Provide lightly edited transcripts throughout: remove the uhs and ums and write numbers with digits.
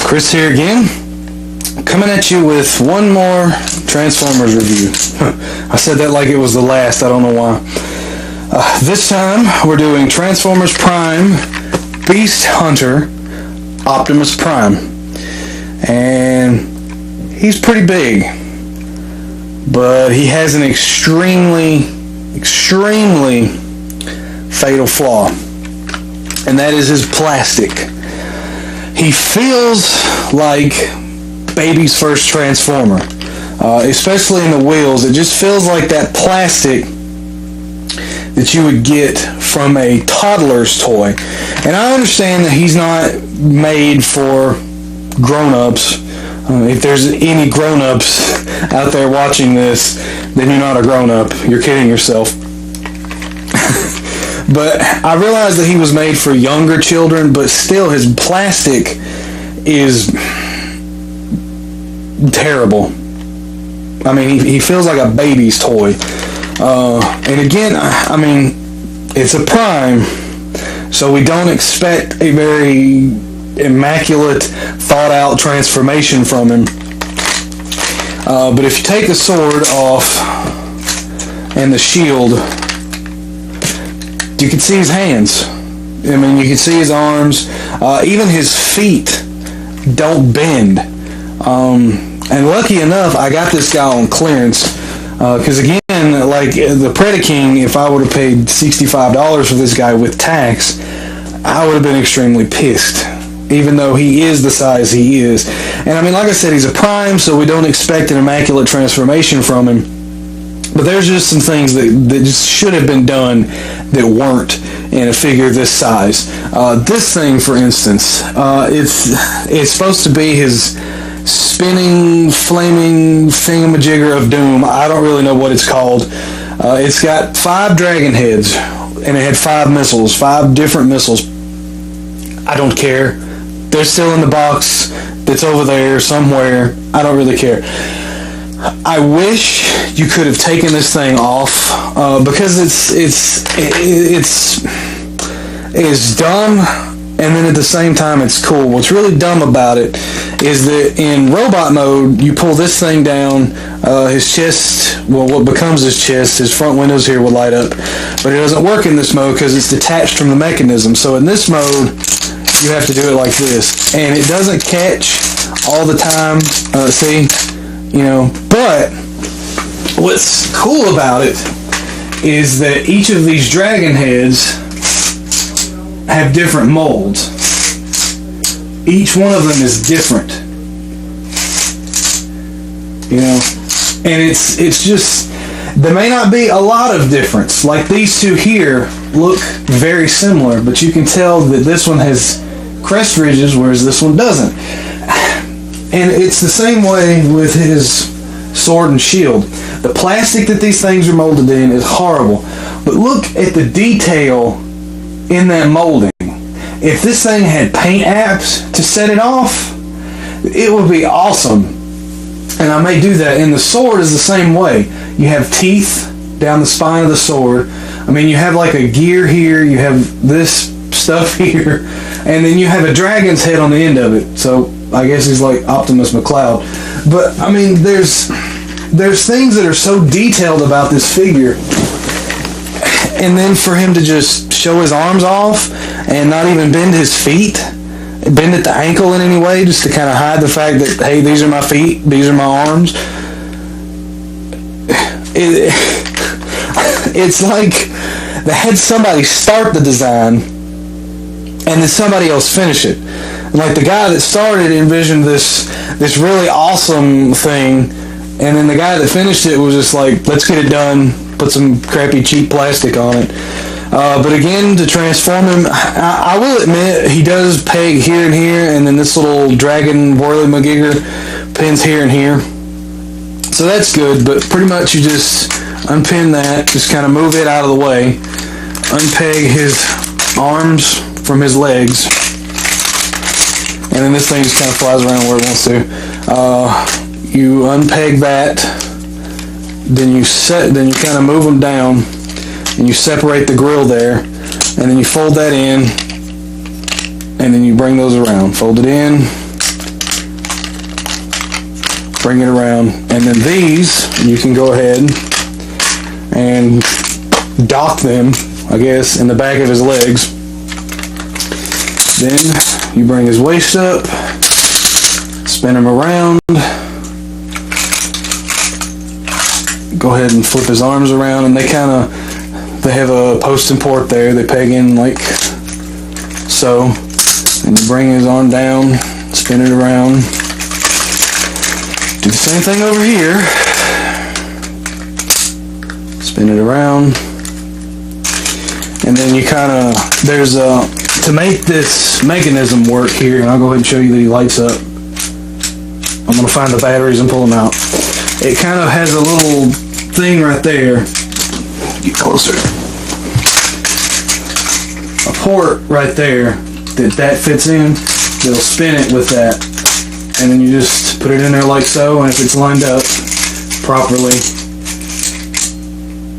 Chris here again, coming at you with one more Transformers review. I said that like it was the last, I don't know why. This time, we're doing Transformers Prime Beast Hunter Optimus Prime. And he's pretty big, but he has an extremely fatal flaw, and that is his plastic. He feels like baby's first Transformer, especially in the wheels. It just feels like that plastic that you would get from a toddler's toy. And I understand that he's not made for grown-ups. If there's any grown-ups out there watching this, then you're not a grown-up. You're kidding yourself. But I realized that he was made for younger children, but still his plastic is terrible. I mean, he feels like a baby's toy. And again, I mean, it's a Prime, so we don't expect a very immaculate, thought-out transformation from him. But if you take the sword off and the shield, you can see his hands. I mean, you can see his arms. Even his feet don't bend. And lucky enough, I got this guy on clearance. Because again, like the Predaking, if I would have paid $65 for this guy with tax, I would have been extremely pissed, even though he is the size he is. And I mean, like I said, he's a Prime, so we don't expect an immaculate transformation from him. But there's just some things that just should have been done that weren't in a figure this size. This thing, for instance, it's supposed to be his spinning, flaming thingamajigger of doom. I don't really know what it's called. It's got 5 dragon heads, and it had 5 missiles, 5 different missiles. I don't care. They're still in the box that's over there somewhere. I don't really care. I wish you could have taken this thing off, because it's dumb, and then at the same time it's cool. What's really dumb about it is that in robot mode, you pull this thing down, his chest, well, what becomes his chest, his front windows here will light up, but it doesn't work in this mode because it's detached from the mechanism. So in this mode, you have to do it like this, and it doesn't catch all the time. See, you know, but what's cool about it is that each of these dragon heads have different molds. Each one of them is different, you know, and it's just, there may not be a lot of difference. Like these two here look very similar, but you can tell that this one has crest ridges, whereas this one doesn't. And it's the same way with his sword and shield. The plastic that these things are molded in is horrible, but look at the detail in that molding. If this thing had paint apps to set it off, it would be awesome. And I may do that. And the sword is the same way. You have teeth down the spine of the sword. I mean, you have like a gear here, you have this stuff here, and then you have a dragon's head on the end of it. So I guess he's like Optimus McCloud. But I mean, there's things that are so detailed about this figure, and then for him to just show his arms off and not even bend his feet, bend at the ankle in any way, just to kind of hide the fact that, hey, these are my feet, these are my arms. It's like they had somebody start the design and then somebody else finish it. Like the guy that started envisioned this really awesome thing, and then the guy that finished it was just like, let's get it done, put some crappy cheap plastic on it. But again, to transform him, I will admit, he does peg here and here, and then this little dragon whirly-magigger pins here and here. So that's good, but pretty much you just unpin that, just kind of move it out of the way, unpeg his arms from his legs, and then this thing just kind of flies around where it wants to. You unpeg that, then you kind of move them down, and you separate the grill there, and then you fold that in, and then you bring those around. Fold it in, bring it around, and then these you can go ahead and dock them, I guess, in the back of his legs. Then you bring his waist up, spin him around, go ahead and flip his arms around, and they have a post and port there. They peg in like so, and you bring his arm down, spin it around. Do the same thing over here. Spin it around, and then you there's to make this mechanism work here, and I'll go ahead and show you that he lights up. I'm going to find the batteries and pull them out. It kind of has a little thing right there. Get closer. A port right there that fits in. It'll spin it with that, and then you just put it in there like so, and if it's lined up properly,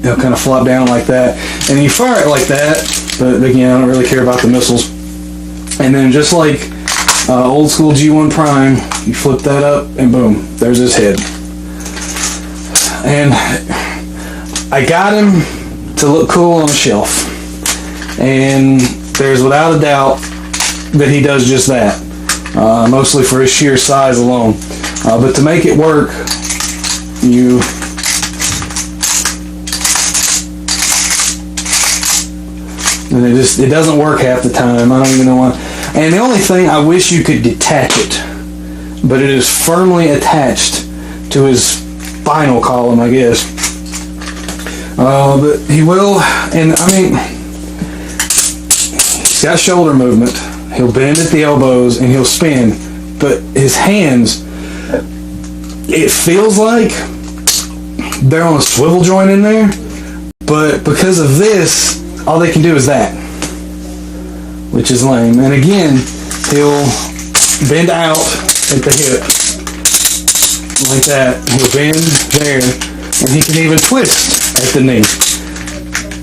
it'll kind of flop down like that, and you fire it like that. But again, I don't really care about the missiles. And then just like old school G1 Prime, you flip that up and boom, there's his head. And I got him to look cool on a shelf, and there's without a doubt that he does just that, mostly for his sheer size alone. But to make it work, and it doesn't work half the time. I don't even know why. And the only thing, I wish you could detach it, but it is firmly attached to his spinal column, I guess. But he will, and I mean, he's got shoulder movement. He'll bend at the elbows and he'll spin, but his hands, it feels like they're on a swivel joint in there, but because of this, all they can do is that, which is lame. And again, he'll bend out at the hip, like that. He'll bend there, and he can even twist at the knee.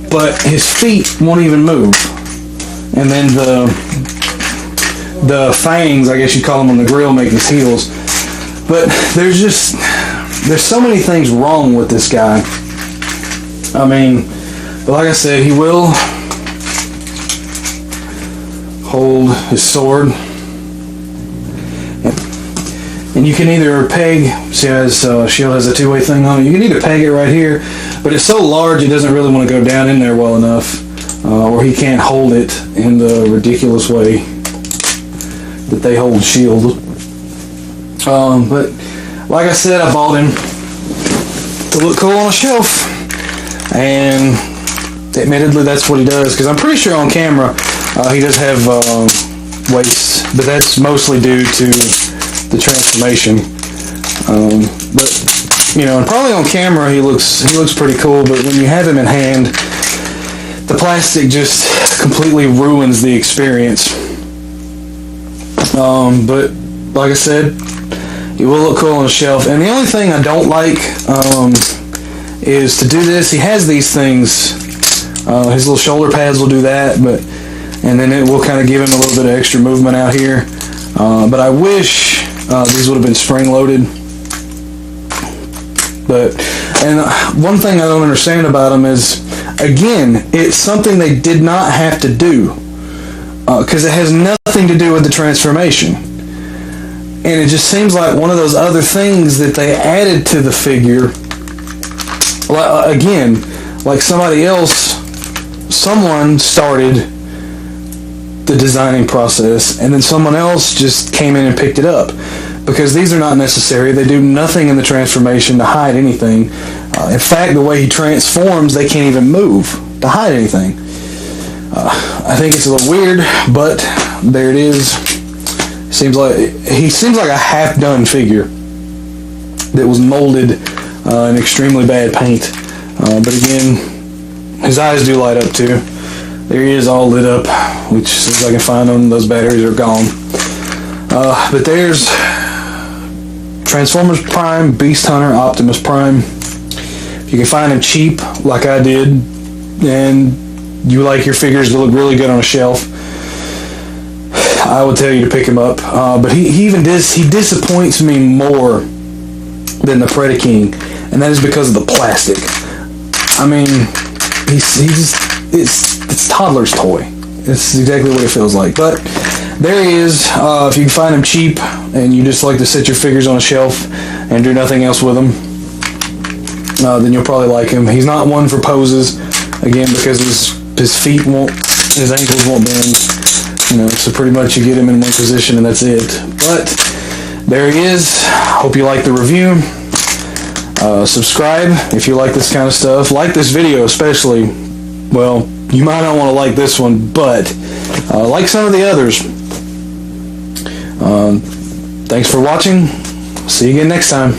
But his feet won't even move. And then the fangs, I guess you call them on the grill, make his heels. But there's so many things wrong with this guy. I mean, but like I said, he will hold his sword, and you can either peg. See how his shield has a two-way thing on it. You can either peg it right here, but it's so large it doesn't really want to go down in there well enough, or he can't hold it in the ridiculous way that they hold shield. But like I said, I bought him to look cool on a shelf, and admittedly, that's what he does, because I'm pretty sure on camera he does have waist, but that's mostly due to the transformation. But and probably on camera he looks pretty cool, but when you have him in hand, the plastic just completely ruins the experience. But like I said, he will look cool on a shelf. And the only thing I don't like is to do this. He has these things. His little shoulder pads will do that, and then it will kind of give him a little bit of extra movement out here. But I wish these would have been spring loaded. And one thing I don't understand about them is, again, it's something they did not have to do, because it has nothing to do with the transformation. And it just seems like one of those other things that they added to the figure. Again, like someone started the designing process, and then someone else just came in and picked it up, because these are not necessary. They do nothing in the transformation to hide anything. In fact, the way he transforms, they can't even move to hide anything. I think it's a little weird, but there it is. He seems like a half-done figure that was molded in extremely bad paint. But again, his eyes do light up too. There he is, all lit up, which, as soon as I can find them, those batteries are gone. But there's Transformers Prime, Beast Hunter, Optimus Prime. If you can find him cheap, like I did, and you like your figures to look really good on a shelf, I would tell you to pick him up. But he disappoints me more than the Predaking, and that is because of the plastic. I mean, it's toddler's toy. It's exactly what it feels like. But there he is. If you can find him cheap and you just like to set your figures on a shelf and do nothing else with them, then you'll probably like him. He's not one for poses, again, because his feet won't, his ankles won't bend. So pretty much you get him in one position and that's it. But there he is. Hope you like the review. Subscribe if you like this kind of stuff. Like this video especially. Well, you might not want to like this one, but like some of the others. Thanks for watching. See you again next time.